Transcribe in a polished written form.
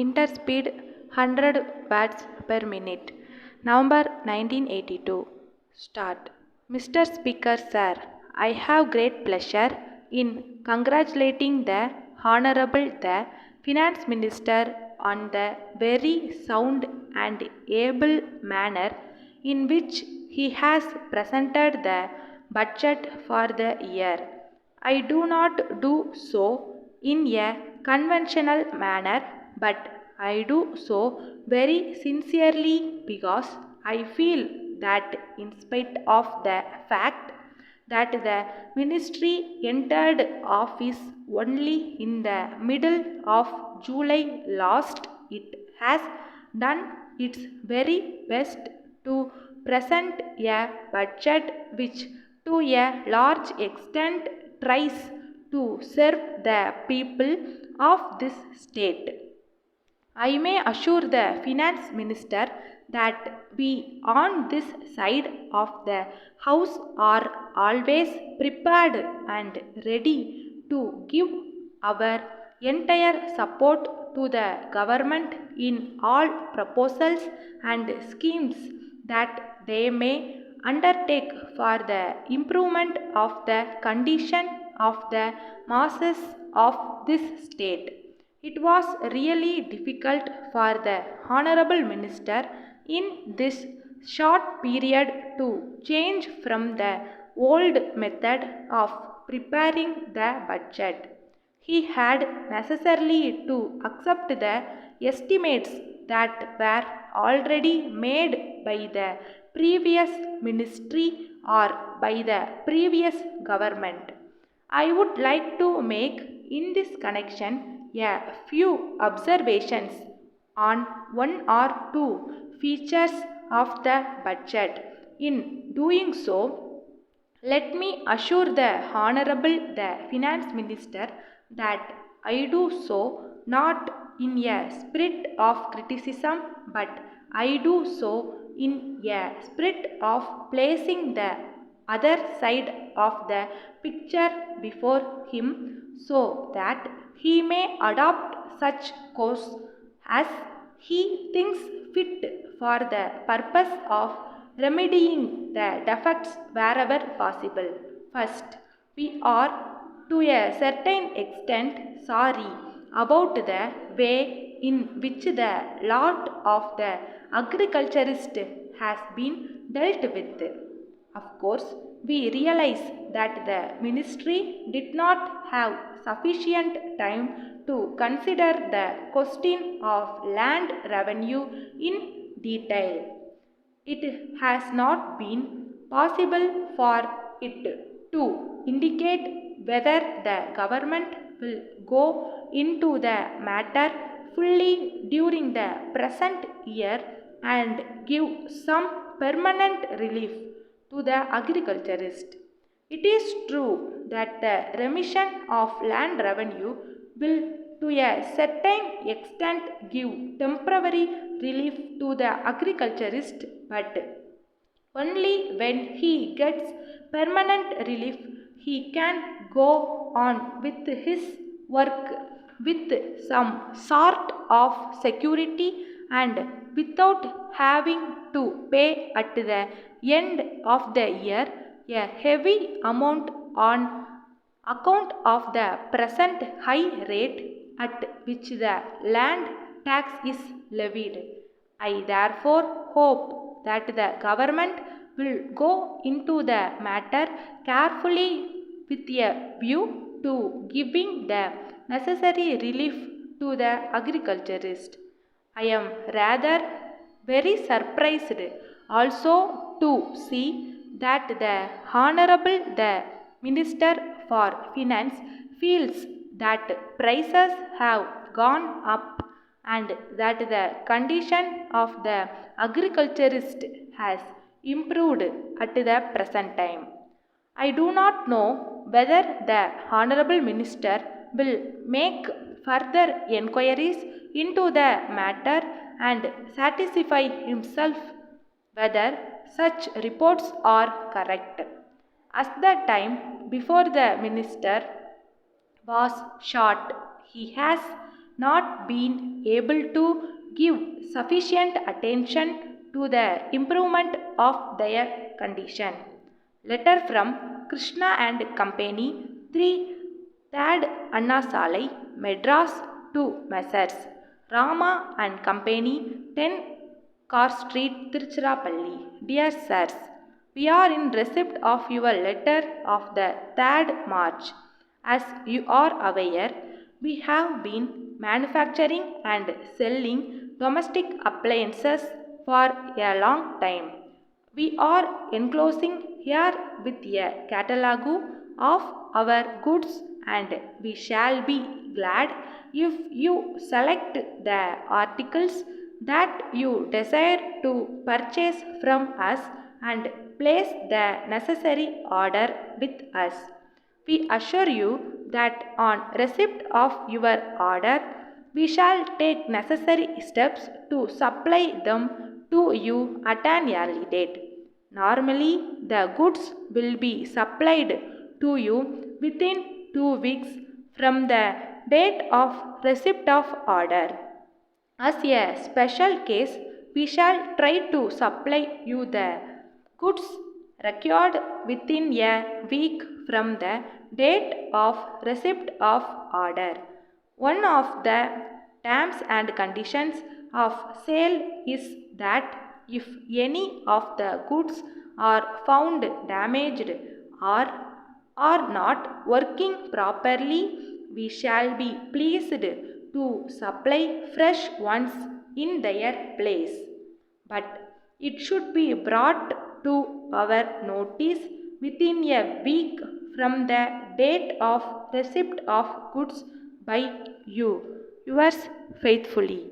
interspeed 100 words per minute. November 1982. Start. Mr. Speaker, sir, I have great pleasure in congratulating the Honorable the Finance Minister on the very sound and able manner in which he has presented the budget for the year. I do not do so in a conventional manner, but I do so very sincerely because I feel that, in spite of the fact that the ministry entered office only in the middle of July last, it has done its very best to present a budget which, to a large extent, tries to serve the people of this state. I may assure the finance minister that we on this side of the house are always prepared and ready to give our entire support to the government in all proposals and schemes that they may undertake for the improvement of the condition of the masses of this state. It was really difficult for the Honorable Minister in this short period to change from the old method of preparing the budget. He had necessarily to accept the estimates that were already made by the previous ministry or by the previous government. I would like to make in this connection a few observations on one or two features of the budget. In doing so, let me assure the Honorable the Finance Minister that I do so not in a spirit of criticism, but I do so in a spirit of placing the other side of the picture before him so that he may adopt such course as he thinks fit for the purpose of remedying the defects wherever possible. First, we are to a certain extent sorry about the way in which the lot of the agriculturist has been dealt with. Of course, we realize that the ministry did not have sufficient time to consider the question of land revenue in detail. It has not been possible for it to indicate whether the government will go into the matter fully during the present year and give some permanent relief to the agriculturist. It is true that the remission of land revenue will to a certain extent give temporary relief to the agriculturist, but only when he gets permanent relief he can go on with his work with some sort of security and without having to pay at the end of the year a heavy amount on account of the present high rate at which the land tax is levied. I therefore hope that the government will go into the matter carefully with a view to giving the necessary relief to the agriculturist. I am rather very surprised also to see that the Honorable the Minister for Finance feels that prices have gone up and that the condition of the agriculturist has improved at the present time. I do not know whether the Honorable Minister will make further enquiries into the matter and satisfy himself whether such reports are correct. As the time before the minister was short, he has not been able to give sufficient attention to the improvement of their condition. Letter from Krishna and Company, 3 3rd Anna Salai, Madras to Messrs. Rama and Company, 10 Car Street, Tiruchirappalli. Dear Sirs, we are in receipt of your letter of the 3rd March. As you are aware, we have been manufacturing and selling domestic appliances for a long time. We are enclosing here with a catalogue of our goods, and we shall be glad if you select the articles that you desire to purchase from us and place the necessary order with us. We assure you that on receipt of your order, we shall take necessary steps to supply them to you at an early date. Normally, the goods will be supplied to you within 2 weeks from the date of receipt of order. As a special case, we shall try to supply you the goods required within a week from the date of receipt of order. One of the terms and conditions of sale is that if any of the goods are found damaged or are not working properly, we shall be pleased to supply fresh ones in their place. But it should be brought to our notice within a week from the date of receipt of goods by you. Yours faithfully.